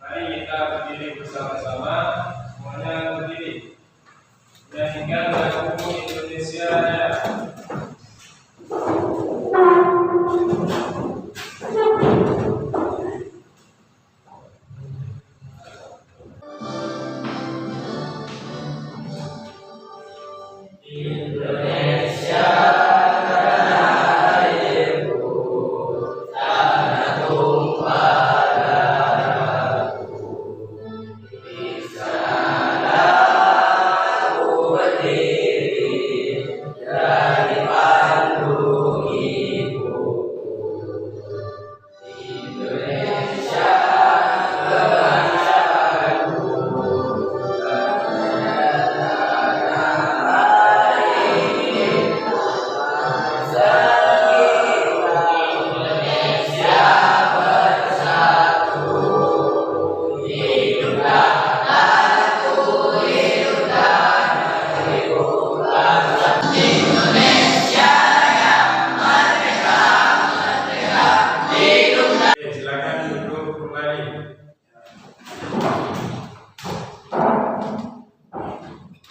Mari kita berdiri bersama-sama, semuanya berdiri. Menyanyikan lagu Indonesia Raya.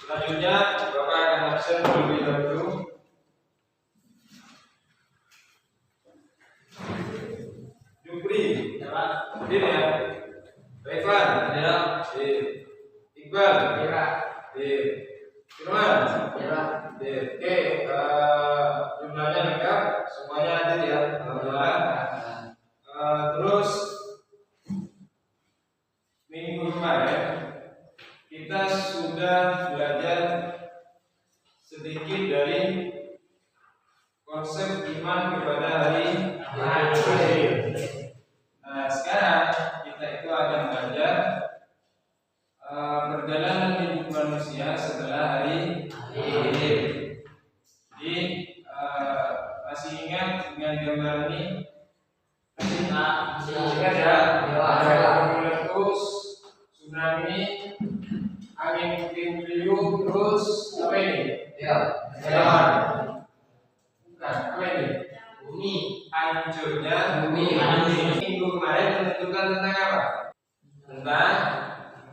Selanjutnya Bapak akan absen terlebih dahulu. Jupri, hadir ya. Revan, hadir. Iqbal, hadir. Firman, hadir. Oke, jumlahnya lengkap, semuanya hadir ya. Alhamdulillah. Terus minggu kemarin kita sudah belajar sedikit dari konsep iman kepada hari akhir. Nah, sekarang kita itu akan belajar perjalanan hidup manusia setelah hari akhir. Jadi masih ingat dengan gambar ini? Ingat ya? Ada meletus, tsunami, angin puting beliung, terus apa ini? Jalan. Bukan, apa ini? Bumi. Hancurnya bumi. Minggu kemarin menentukan tentang apa? Tentang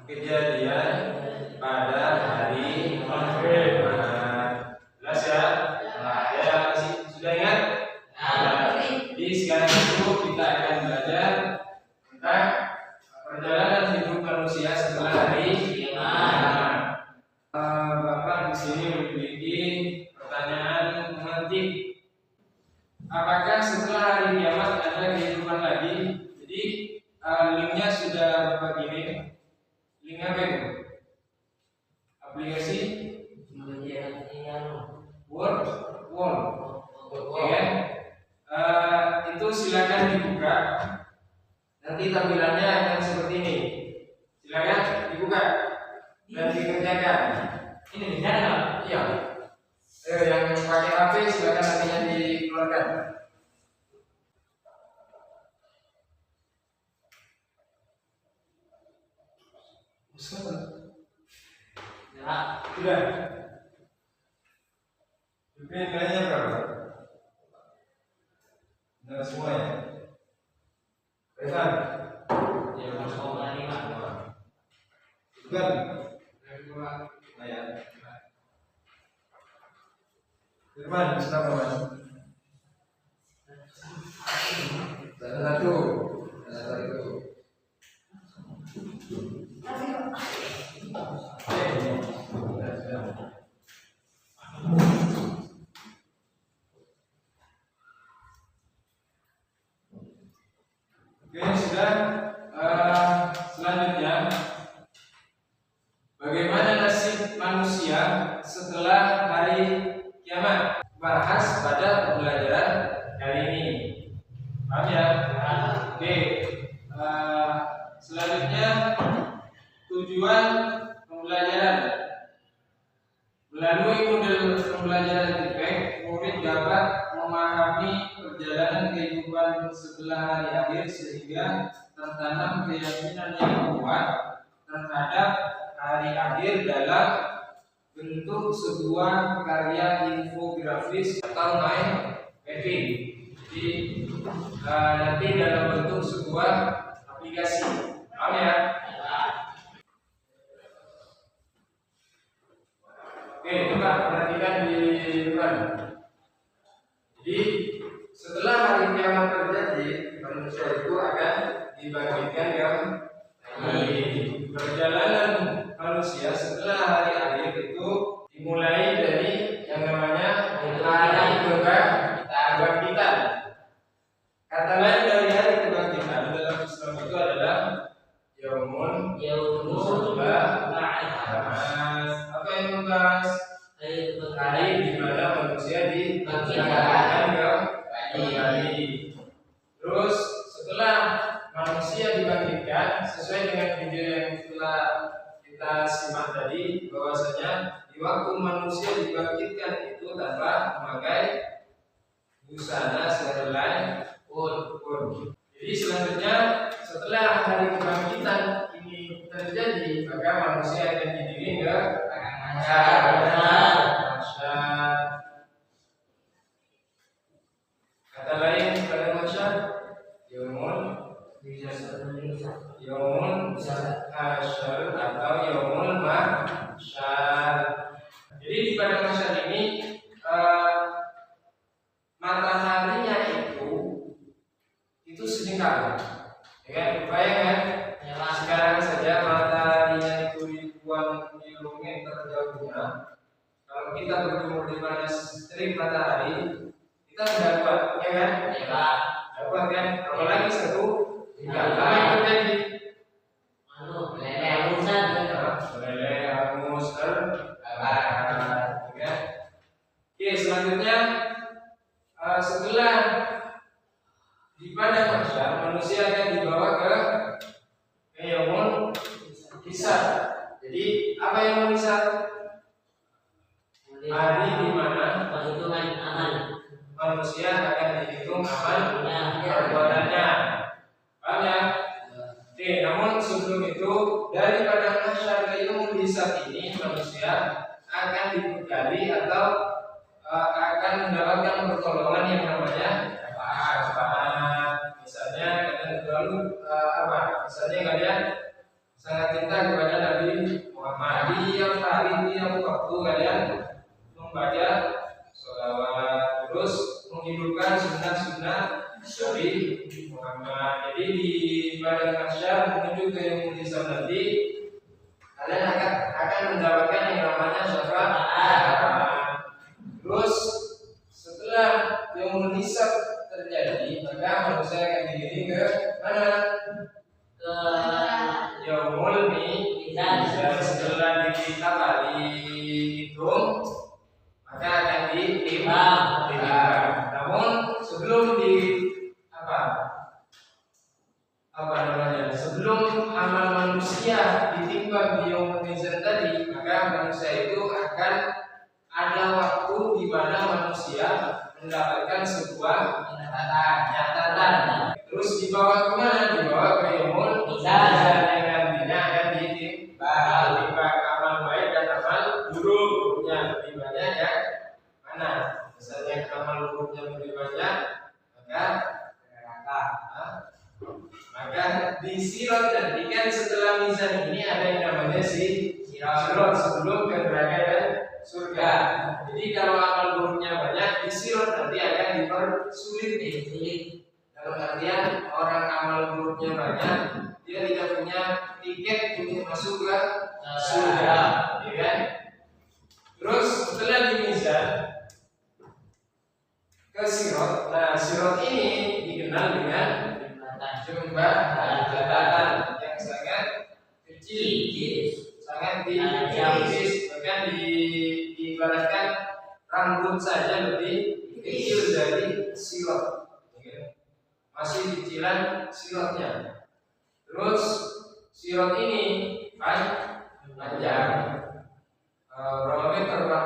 kejadian pada hari akhir. Jelas ya? Ya, sudah ingat? Jadi sekarang itu kita akan belajar tentang perjalanan hidup manusia setelah hari kiamat. Bapak di sini memiliki pertanyaan pemantik. Apakah setelah hari kiamat ada kehidupan lagi? Jadi linknya sudah Bapak kirim. Link apa itu? Aplikasi Word. Oke. Itu silakan dibuka. Nanti tampilannya akan seperti ini. Silakan dibuka dan dikerjakan. Ini bisa nggak? Iya. Yang pakai HP silakan nantinya dikeluarkan. Ya, sudah. Nilainya berapa? Benar semua ya? Revan? Ya, 1,5. Bukan? Nah ya. Firman, kenapa Mas? Satu. Oke, sudah. Selanjutnya, bagaimana nasib manusia setelah hari kiamat? Bahas pada pembelajaran kali ini. Paham ya? Oke. Selanjutnya, tujuan pembelajaran. Melalui model pembelajaran TIPEK, murid dapat memahami perjalanan kehidupan setelah hari akhir sehingga tertanam keyakinan yang kuat terhadap hari akhir dalam bentuk sebuah karya infografis atau mapping. Jadi nanti dalam bentuk sebuah aplikasi. Paham ya? perjalanan manusia setelah hari akhir itu dimulai dari yang namanya hari kebangkitan. Kata lain dari hari kebangkitan dalam Islam itu adalah Yaumul Ba'ats. Apa yang membahas? Hari di mana manusia dibangkitkan kembali. Terus setelah manusia dibangkitkan, sesuai dengan video yang telah kita simak tadi, bahwasanya di waktu manusia dibangkitkan itu tanpa memakai busana sehelai pun. Jadi selanjutnya setelah hari kebangkitan ini terjadi, maka manusia akan digiring ke mahsyar. Kata lain pada mahsyar, yaumul hasyar atau yaumul mahsyar. Jadi di pada mahsyar ini mataharinya itu sedingkal. Ya kan? Bayangkan sekarang saja mataharinya itu ribuan kilometer jauhnya. Kalau kita berjemur di mana terik matahari, kita sudah kuat, ya kan? Dapat kan? Apalagi satu tinggal. Apa yang terjadi? Meleleh, hangus, terbakar. Oke, selanjutnya setelah di pada mahsyar manusia akan dibawa ke yaumul hisab. Jadi apa yang hisab? Hari di mana perhitungan amal. Manusia akan dihitung amal perbuatannya. Paham ya? Oke, namun sebelum itu daripada mahsyar ke yaumul hisab ini manusia akan dibekali atau akan mendapatkan pertolongan yang namanya syafaat. Misalnya kalian terlalu misalnya kalian sangat cinta kepada Nabi Muhammad, tiap hari tiap waktu kalian membaca sholawat, terus menghidupkan sunnah-sunnah Nabi Muhammad. Jadi di badan mahsyar menuju ke yaumul hisab nanti kalian akan mendapatkan yang namanya syafaat. Terus setelah yaumul hisab terjadi, maka manusia akan digiring ke mana? Ke yaumul mizan. Setelah kita dihitung, maka akan ditimbang. Namun sebelum sebelum amal manusia ditimbang di yaumul mizan tadi, maka manusia itu akan ada waktu di mana manusia mendapatkan sebuah catatan. Terus dibawa kemana? Dibawa ke yaumul mizan yang nantinya akan ditimbang amal baik dan amal buruknya lebih banyak yang mana? Misalnya amal buruknya lebih banyak, maka di sirat nanti kan setelah mizan ini ada yang namanya sirat sebelum ke neraka dan surga. Jadi kalau amal buruknya banyak, di sirat nanti akan dipersulit. Dalam artian orang amal buruknya banyak, dia tidak punya tiket untuk masuk ke surga, ya kan? Terus setelah di mizan ke sirat, nah sirat ini dikenal dengan jembatan yang sangat kecil, sangat tipis, bahkan diibaratkan rambut saja lebih kecil dari sirat, masih kecilan siratnya. Terus sirat ini panjang, berapa meter Pak?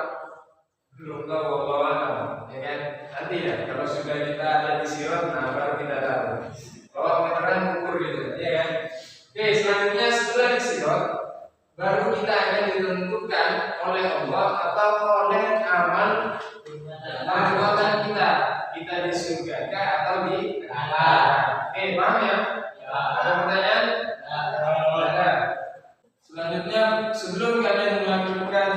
Belum tahu, wallahu ya kan? Nanti ya kalau sudah kita ada di sirat, nah baru kita tahu. Kalau meteran ukur gitu, ya kan? Oke, selanjutnya setelah di sirat, baru kita akan ditentukan oleh Allah atau oleh amal perbuatan kita di surga atau di neraka. Oke, paham ya? Ada pertanyaan? Ada. Selanjutnya, sebelum kalian melakukan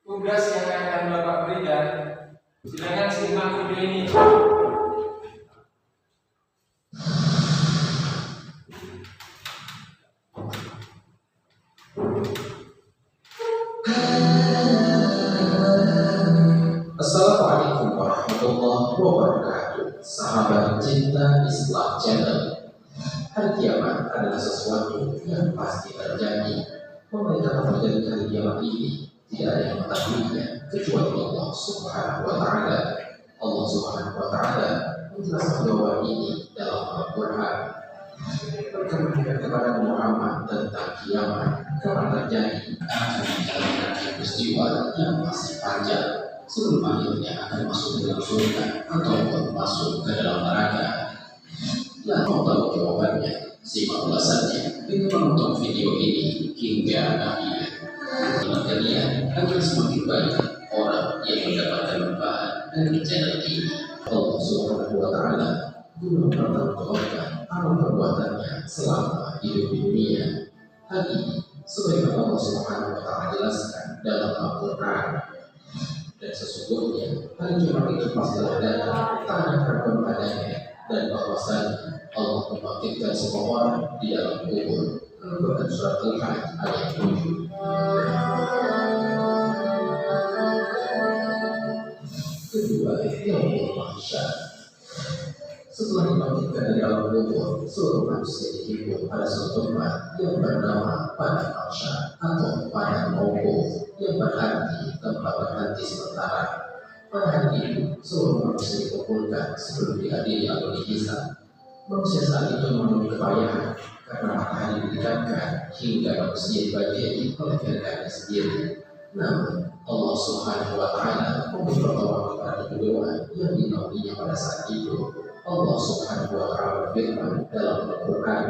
tugas yang akan Bapak berikan, silakan simak video ini. warahmatullahi wabarakatuh. Sahabat cinta Islam Channel. Hari kiamat adalah sesuatu yang pasti terjadi. Pemerintah terjadi hari kiamat ini tidak ada yang mengetahuinya kecuali Allah Subhanahu wa Ta'ala. Allah Subhanahu wa Ta'ala menjelaskan jawaban ini dalam Al-Quran. Mereka menanyakan kepada Muhammad tentang kiamat, kapan terjadi, akan menjalankan peristiwa yang masih panjang sebelum akhirnya akan masuk ke dalam surga ataupun masuk ke dalam neraka. Dan mau tahu jawabannya, simak ulasannya dengan menonton video ini hingga akhir. Terima kalian akan semakin banyak orang yang mendapatkan manfaat dari channel ini. Allah Subhanahu wa Ta'ala guna mempertanggungjawabkan amal perbuatannya selama hidup di dunia. Hal ini sebagaimana Allah Subhanahu wa Ta'ala jelaskan dalam Al-Quran. Dan sesungguhnya hari kiamat itu pastilah datang, tak ada keraguan padanya, dan bahwasanya Allah membangkitkan semua orang di dalam kubur. Al-Quran surat Al-Hajj ayat 7. Kedua, yaumul mahsyar. Setelah dibangkitkan dari alam kubur, seluruh manusia dihimpun pada suatu tempat yang bernama padang mahsyar atau padang mauquf, yang berarti tempat berhenti sementara. Pada hari itu, seluruh manusia dikumpulkan sebelum dihadiri atau dihisab. Manusia saat itu mengalami kepayahan karena matahari didekatkan hingga manusia dibagi oleh kehendaknya sendiri. Namun Allah Subhanahu wa Ta'ala memberi pertolongan kepada kedua yang dinaunginya pada saat itu. Allah Subhanahu wa Ta'ala berfirman dalam Al-Quran,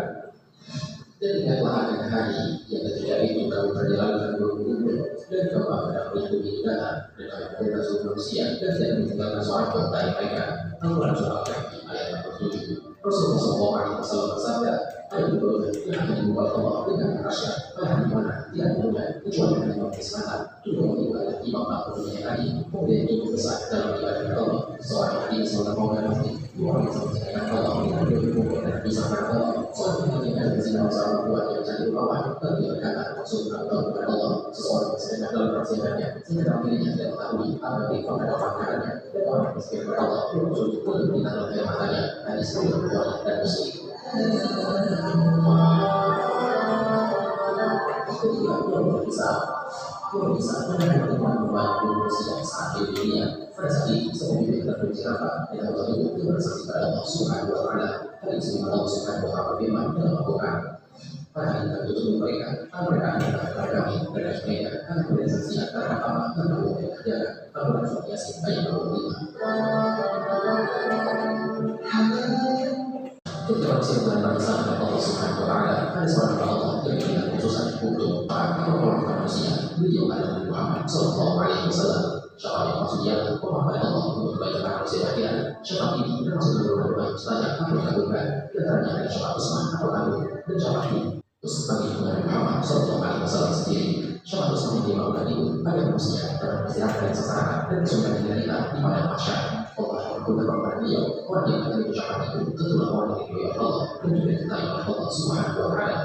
dan ingatlah akan hari yang ketika itu kamu perjalankan gunung-gunung dan kamu akan melindungi negara dan kamu mengumpulkan seluruh manusia dan tidak meninggalkan seorang pun dari mereka. Al-Quran surah Al-Kahfi ayat 47. Rasulullah SAW bersabda, ada dua yang akan dibuat Allah dengan rahasia pada hari mana tidak mudah kecuali dengan imam kesehatan. Kedua adalah imam aku dunia hari, kemudian itu besar dalam ibadah Allah. Seorang hadis seorang orang mati, dua orang yang menceritakan Allah dengan dua ibu dan bisa Allah. Seorang yang menceritakan kesenangan seorang buat yang jadi bawah dan dia berkata maksud Allah kepada Allah. Seseorang yang sedang dalam persiapannya sehingga dalam dirinya tidak mengetahui apa yang pada makanannya dan orang yang bersedia kepada Allah bermaksud pun tidak dalam matanya. Hadis itu Bukhari dan Muslim. Ketika dia bisa menerima membantu manusia saat di dunia. Pada saat itu semua itu tidak bercerita dan Allah itu bersaksi pada Allah Subhanahu wa Ta'ala. Hal itu Allah Subhanahu wa Ta'ala berfirman dalam Al-Quran. Pada hari itu tutup mereka akan kepada kami dan mereka akan bersaksi antara apa yang kamu kerjakan. Al-Quran surat Yasin ayat 25. Ketika manusia mengenal kesalahan Allah Subhanahu wa Ta'ala, ada seorang Allah yang memberikan khususan untuk para orang manusia. Beliau adalah Muhammad Sallallahu Alaihi Wasallam. Syafaat yang maksudnya pemahaman Allah untuk kebaikan manusia akhirat. Syafaat ini termasuk dalam beberapa saja yang dikabulkan. Di antaranya ada syafaat Utsman atau Abu dan syafaat ini untuk bagi Nabi Muhammad Sallallahu Alaihi Wasallam sendiri. Syafaat Utsman yang dimaksudkan itu agar manusia dapat beristirahat dari sesaran dan kesulitan kita di padang mahsyar. Allah berkata kepada beliau, orang yang akan diucapkan itu tentulah orang yang diridhoi Allah dan juga dicintai oleh Allah Subhanahu wa Ta'ala.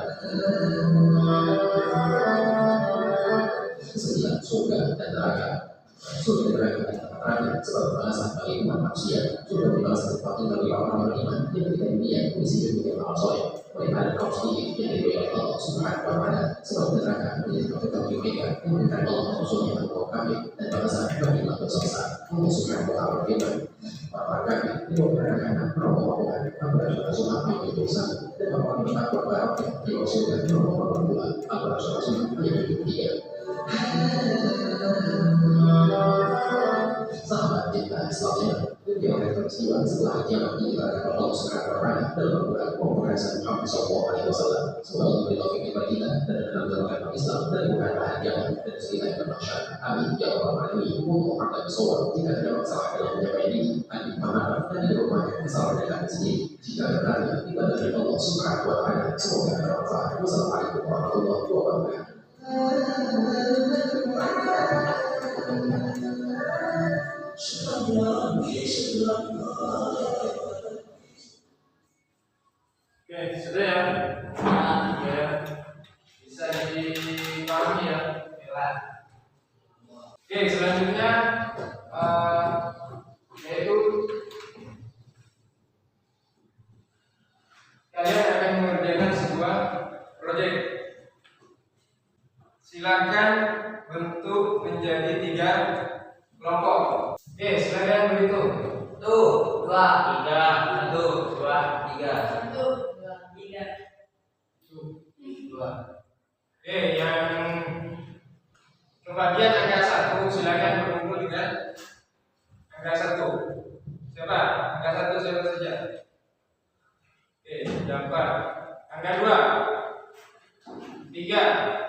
Kesedihan surga dan neraka. Surga dan neraka adalah terakhir sebagai balasan bagi umat manusia. Surga dibalas sesuatu dari orang beriman yang ketika dunia mengisi dunia amal soleh. Mereka ada kaum sedikit yang diridhoi oleh Allah Subhanahu wa Ta'ala. Sebab neraka menjadi tempat mereka yang memberikan Allah Rasulnya dan kaum kafir dan balasan bagi umat berdosa. Allah Subhanahu wa Ta'ala berfirman, para kafir diwakilkan perempuan kepada Rasulullah yang dosa dan orang bertakwa kepada Rasulullah nomor 2 atau Rasulullah yang ketiga. Sahabat cinta Islamnya yang peristiwa setelah kiamat ini akan Allah Subhanahu wa Ta'ala dalam Al-Quran memperhatikan Muhammad Sallallahu Alaihi Wasallam. Semoga Allah beri taufik kepada kita dan dalam jalan Islam dari bukan bahan kiamat dan segala yang bermasyarakat. Amin ya Rabbal Alamin. Untuk akan bersoal jika ada masalah dalam menyampaikan ini, akan dimaafkan dan didoakan kesalahan dari kami sendiri. Jika berarti ibadah dari Allah Subhanahu wa Ta'ala semoga bermanfaat. Wassalamualaikum warahmatullahi wabarakatuh. Oke, sudah ya. Ya. Bisa dipahami ya. Oke, selanjutnya yaitu Yang kebagian angka 1 silakan berkumpul dengan angka 1. Siapa? Angka 1 siapa saja? Yang 4. Angka 2, 3.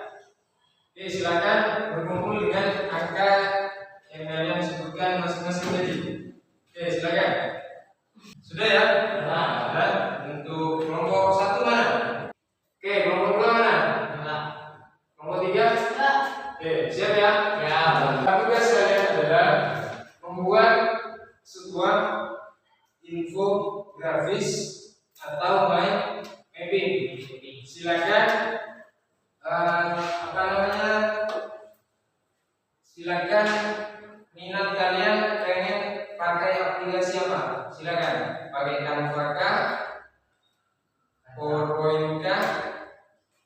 Silakan berkumpul dengan angka yang kalian sebutkan masing-masing tadi. Silakan. Sudah ya? Sudah. Untuk kelompok 1 mana? Kelompok 2 mana? Kelompok 3? Siap ya? Ya. Tugas kalian adalah membuat sebuah infografis atau mapping. Silakan silakan minat kalian pengen pakai aplikasi apa? Silakan pakai Canva kah, PowerPoint kah,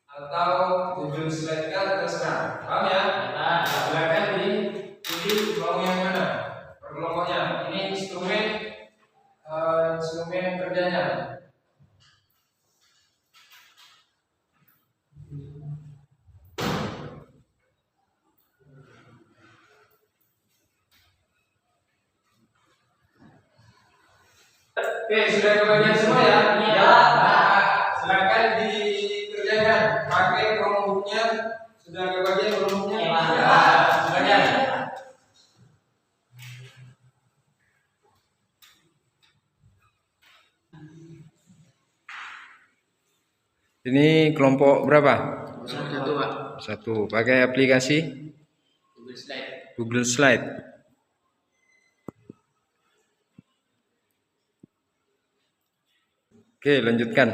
atau Google Slide kah, terserah. Paham ya? Silakan dipilih mau yang mana per kelompoknya. Ini instrumen kerjanya. Sudah kebagian semua ya? Iya. Silakan dikerjakan. Pakai Chromebook-nya. Sudah kebagian Chromebook-nya? Iya. Silakan. Ini kelompok berapa? 1, Pak. 1. Pakai aplikasi Google Slide. Lanjutkan.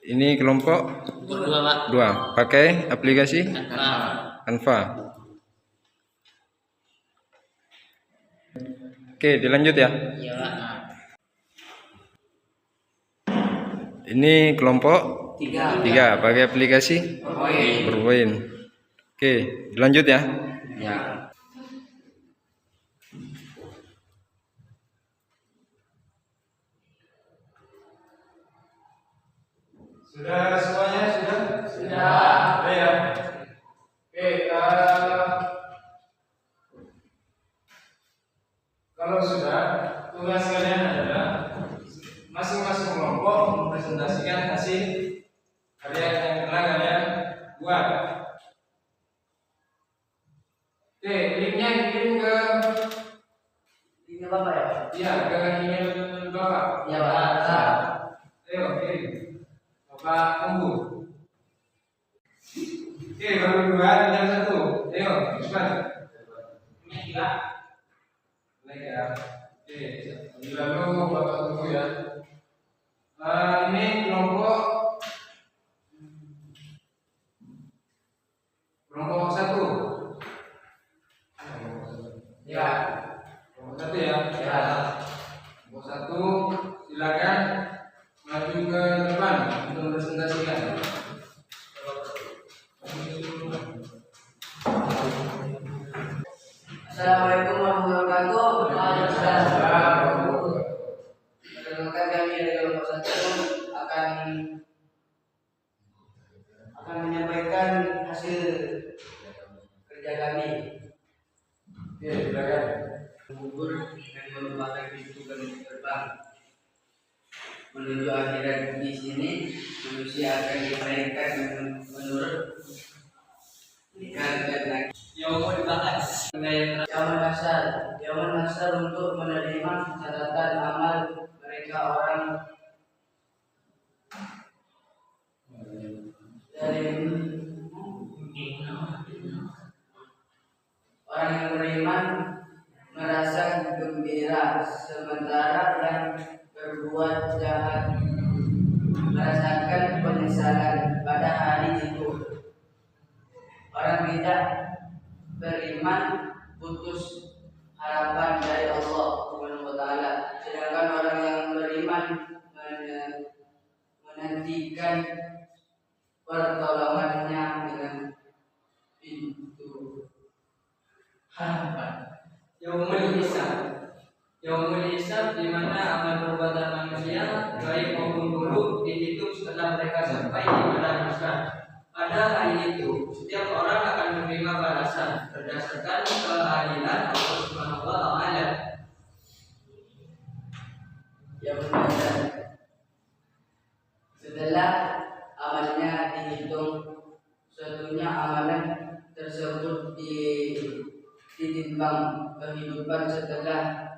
Ini kelompok 2, Pak. 2. Pakai aplikasi Canva. Dilanjut ya. Iya, Pak. Ini kelompok 3. Pakai aplikasi PowerPoint. Dilanjut ya. Ya. Sudah semuanya? Sudah. Ya. Kalau sudah, tugas kalian adalah masing-masing kelompok mempresentasikan hasil karya yang telah kalian buat. Linknya dikirim ke Bapak ya? Iya, ke email Bapak. Iya, Pak. Ayo, kirim. Bapak tunggu. Baru 2, tinggal 1. Ayo, cepat. Ini 3. Naik ya. Lalu Bapak tunggu ya. Ini kelompok 1. Ya. Kelompok 1 ya. Kelompok 1, silakan maju ke depan untuk presentasikan. Assalamualaikum warahmatullahi wabarakatuh. Waalaikumsalam. Perkenalkan kami dari kelompok 1 akan menyampaikan hasil kerja kami. Silakan. Gugur dan merupakan pintu gerbang menuju akhirat. Di sini manusia akan dilahirkan menurut dan Yaumul Ba'ats. Yaumul Mahsyar untuk menerima catatan amal mereka orang yang beriman merasa gembira, sementara yang berbuat jahat merasakan penyesalan pada hari itu. Orang tidak beriman putus harapan dari Allah Subhanahu wa taala, sedangkan orang yang beriman menantikan pertolongannya dengan pintu harapan. Yaumul Hisab. Yaumul Hisab, di mana amal perbuatan manusia baik maupun buruk dihitung setelah mereka sampai di padang mahsyar. Pada hari itu, setiap orang akan menerima balasan berdasarkan keadilan Allah Subhanahu wa Ta'ala. Yaumul Hisab, setelah amalnya dihitung, satunya amalan tersebut ditimbang kehidupan setelah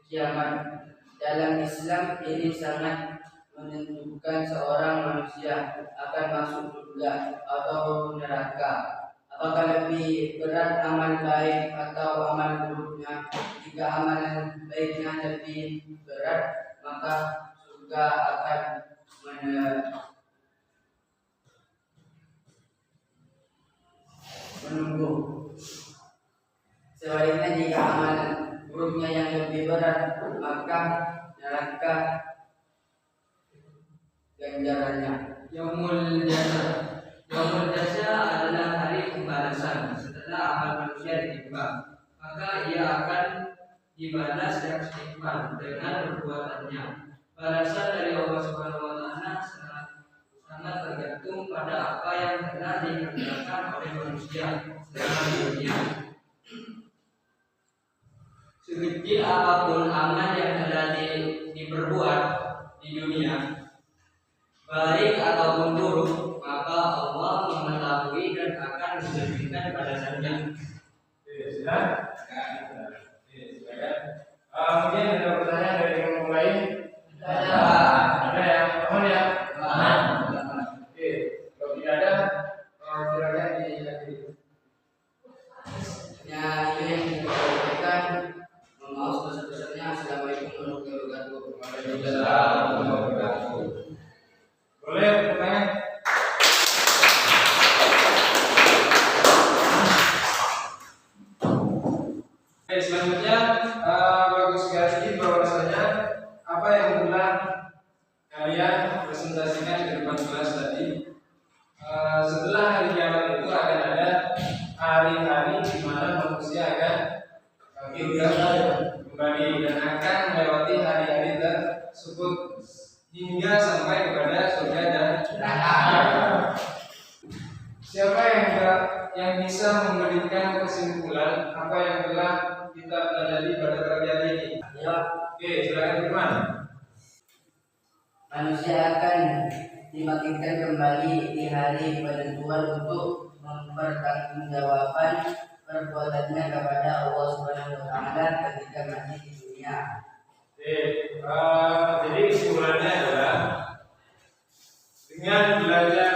kiamat. Dalam Islam ini sangat menentukan seorang manusia akan masuk surga atau neraka. Apakah lebih berat amal baik atau amal buruknya? Jika amal baiknya lebih berat, maka surga akan menunggu. Sebaliknya jika amal buruknya yang lebih berat, maka neraka ganjarannya. Yaumul Jaza adalah hari pembalasan setelah amal manusia ditimbang, maka ia akan dibalas dan setimpal dengan perbuatannya. Balasan dari Allah Subhanahu wa Ta'ala sangat tergantung pada apa yang telah dikerjakan oleh manusia selama di dunia. Sekecil apapun amal yang telah diperbuat di dunia, baik ataupun buruk, maka Allah mengetahui dan akan memberikan balasannya. Sudah? Mungkin ada pertanyaan dari yang lain? Ada yang mohon ya? Oke, kalau tidak ada, silakan diakhiri. Ya, ini yang kita sampaikan. Mohon maaf sebesar-besarnya. Assalamualaikum warahmatullahi wabarakatuh. Waalaikumsalam warahmatullahi wabarakatuh. Boleh pertanyaan? Oke, selanjutnya bagus sekali bahwasanya apa yang telah kalian presentasikan di depan kelas tadi. Setelah hari kiamat itu akan ada hari-hari di mana manusia akan kembali dan akan melewati hari-hari tersebut hingga sampai kepada surga dan neraka. Siapa yang bisa memberikan kesimpulan apa yang telah kita pelajari pada pagi hari ini? Ya. Oke, silakan Firman. Manusia akan dibangkitkan kembali di hari penentuan untuk mempertanggungjawabkan perbuatannya kepada Allah Subhanahu wa Ta'ala ketika masih di dunia. Oke, jadi kesimpulannya adalah dengan belajar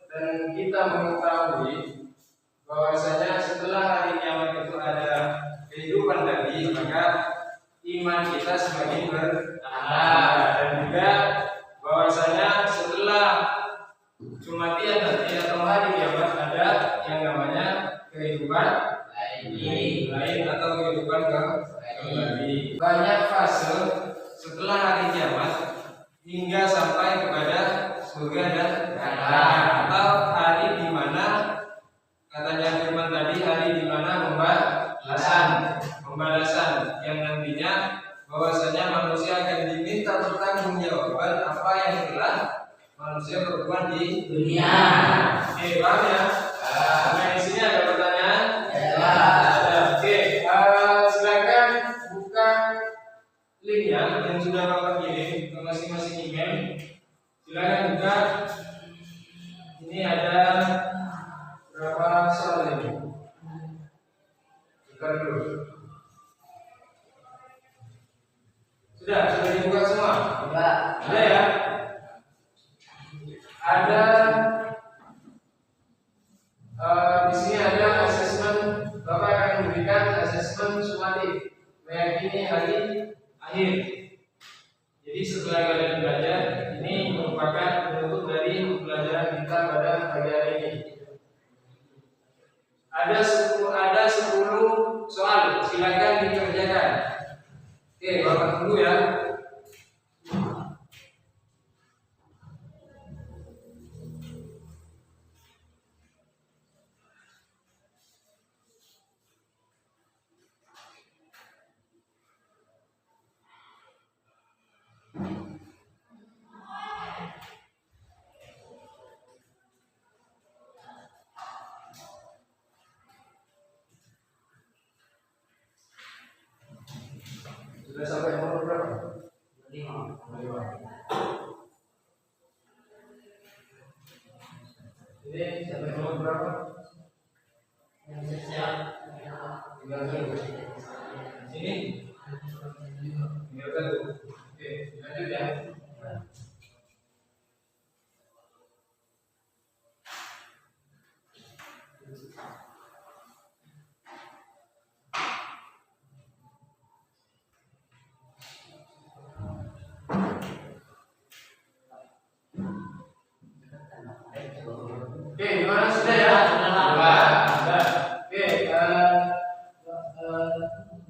dan kita mengetahui bahwasanya setelah hari kiamat itu ada kehidupan lagi, maka iman kita semakin bertambah, dan juga bahwasanya setelah kematian nanti atau hari kiamat ada yang namanya kehidupan lain atau kehidupan kembali. Banyak fase setelah hari kiamat hingga sampai kepada surga dan neraka, atau hari di mana katanya firman tadi, hari di mana pembalasan yang nantinya bahwasanya manusia akan diminta pertanggungjawaban apa yang telah manusia berbuat di dunia. Oke, paham ya? Nah, di sini ada pertanyaan? Ada. Oke, silakan buka link yang sudah Bapak kirim ke masing-masing email. Silakan buka. Ini ada berapa soal ini? Buka dulu. Sudah dibuka semua? Ada ya? Ada di sini ada asesmen. Bapak akan memberikan asesmen sumatif meyakini hari akhir. Jadi setelah kalian belajar, ini merupakan penutup dari pembelajaran kita pada pagi hari ini. Ada 10 soal, silakan dikerjakan. Oke, Bapak tunggu ya. Sudah sampai nomor berapa? 5. 5. Ini sampai nomor berapa? Tinggal satu. Sini? Tinggal satu. Oke, lanjut ya. Oke, gimana sudah ya? Sudah. Oke,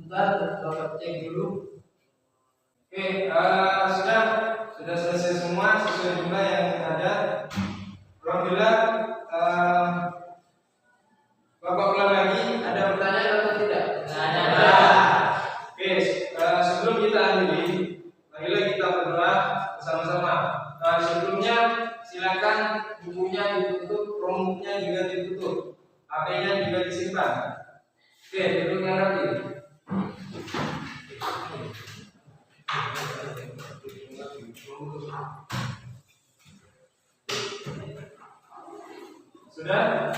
Bentar, Bapak cek dulu. Oke, sudah selesai semua sesuai jumlah yang ada. Alhamdulillah. Bapak ulang lagi, ada pertanyaan atau tidak? Ada. Oke, sebelum kita akhiri, marilah kita berdoa bersama-sama. Sebelumnya silakan bukunya ditutup, Chromebooknya juga ditutup, HP-nya juga disimpan. Oke, duduk yang rapi. Sudah?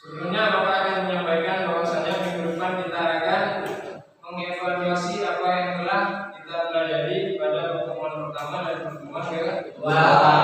Sebelumnya Bapak akan menyampaikan bahwasanya minggu depan kita akan mengevaluasi apa yang telah kita pelajari pada pertemuan pertama dan pertemuan kedua.